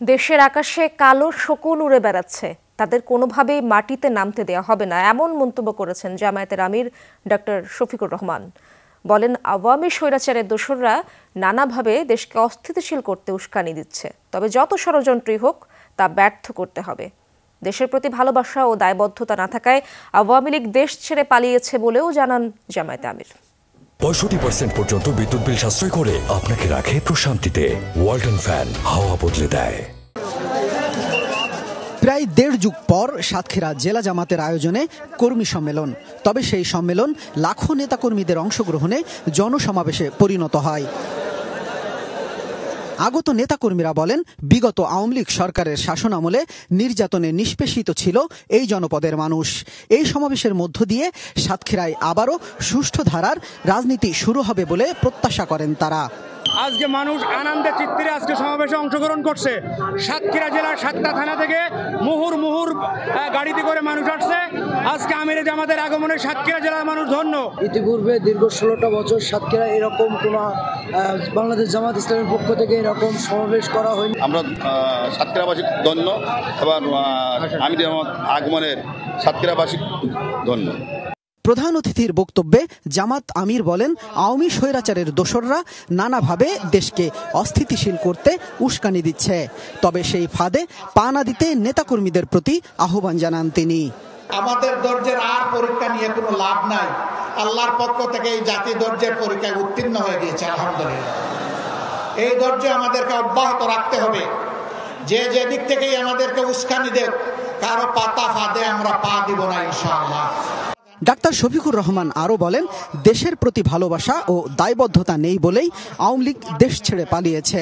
দেশের আকাশে কালো শকুন উড়ে বেড়াচ্ছে, তাদের কোনোভাবেই মাটিতে নামতে দেওয়া হবে না, এমন মন্তব্য করেছেন জামায়াতের আমির ডক্টর শফিকুর রহমান। বলেন, আওয়ামী স্বৈরাচারের দোসররা নানাভাবে দেশকে অস্থিতিশীল করতে উস্কানি দিচ্ছে, তবে যত ষড়যন্ত্রই হোক তা ব্যর্থ করতে হবে। দেশের প্রতি ভালোবাসা ও দায়বদ্ধতা না থাকায় আওয়ামী লীগ দেশ ছেড়ে পালিয়েছে বলেও জানান জামায়াতে আমির। 65% পর্যন্ত বিদ্যুৎ বিল সাশ্রয় করে আপনাকে রাখে প্রশান্তিতে। ওয়ালটন ফ্যান হাওয়া বদলে দেয়। প্রায় 1.5 যুগ পর সাতক্ষীরা জেলা জামাতের আয়োজনে কর্মী সম্মেলন, তবে সেই সম্মেলন লাখো নেতাকর্মীদের অংশগ্রহণে জনসমাবেশে পরিণত হয়। আগত নেতাকর্মীরা বলেন, বিগত আওয়ামী লীগ সরকারের শাসনামলে নির্যাতনে নিষ্পেষিত ছিল এই জনপদের মানুষ। এই সমাবেশের মধ্য দিয়ে সাতক্ষীরায় আবারও সুষ্ঠু ধারার রাজনীতি শুরু হবে বলে প্রত্যাশা করেন তারা। আজকে মানুষ আনন্দের চিত্রে আজকে সমাবেশে অংশগ্রহণ করছে। সাতক্ষীরা জেলার 7টা থানা থেকে মুহুর গাড়িতে করে মানুষ আসছে। আজকে আমিরে জামাতের আগমনে সাতক্ষীরা জেলার মানুষ ধন্য। ইতিপূর্বে দীর্ঘ 16টা বছর সাতক্ষীরা এরকম কোনো বাংলাদেশ জামাত ইসলামের পক্ষ থেকে এরকম সমাবেশ করা হয়নি। আমরা সাতক্ষীরাবাসী ধন্য, এবার আমিরে জামাত আগমনের সাতক্ষীরাবাসী ধন্য। প্রধান অতিথির বক্তব্যে জামাত আমির বলেন, আওয়ামী স্বৈরাচারের দোসররা নানাভাবে দেশকে অস্থিতিশীল করতে উস্কানি দিচ্ছে, তবে সেই ফাঁদে পা না দিতে নেতাকর্মীদের প্রতি আহ্বান জানান তিনি। আমাদের ধৈর্যের আর পরীক্ষা নিয়ে কোনো লাভ নাই। আল্লাহর পক্ষ থেকে এই জাতি ধৈর্যের পরীক্ষায় উত্তীর্ণ হয়ে গিয়েছে, আলহামদুলিল্লাহ। এই ধৈর্য আমাদেরকে অব্যাহত রাখতে হবে। যে দিক থেকেই আমাদেরকে উস্কানি দেব, কারো পাতা ফাঁদে আমরা পা দিব না ইনশাআল্লাহ। ডাক্তার শফিকুর রহমান আরও বলেন, দেশের প্রতি ভালোবাসা ও দায়বদ্ধতা নেই বলেই আওয়ামী লীগ দেশ ছেড়ে পালিয়েছে।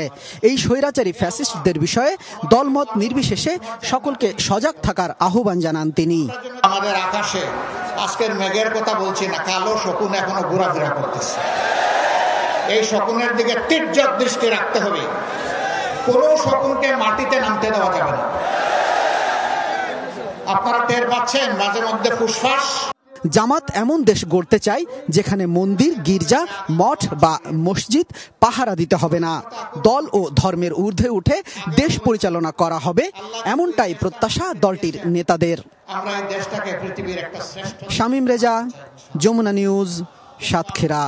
এই স্বৈরাচারী ফ্যাসিস্টদের বিষয়ে দলমত নির্বিশেষে সকলকে সজাগ থাকার আহ্বান জানান তিনি। আমাদের আকাশে আজকের মেঘের কথা বলছি না, কালো শকুন এখনো ঘোরাফেরা করতেছে। এই শকুনের দিকে তীর্যক দৃষ্টি রাখতে হবে। কোনো শকুনকে মাটিতে নামতে দেওয়া যাবে না। আপনারা টের পাচ্ছেন মাঝে মধ্যে ফুসফাস। জামাত এমন দেশ গড়তে চায় যেখানে মন্দির, গির্জা, মঠ বা মসজিদ পাহারা দিতে হবে না। দল ও ধর্মের ঊর্ধ্বে উঠে দেশ পরিচালনা করা হবে, এমনটাই প্রত্যাশা দলটির নেতাদের। শামীম রেজা, যমুনা নিউজ, সাতক্ষীরা।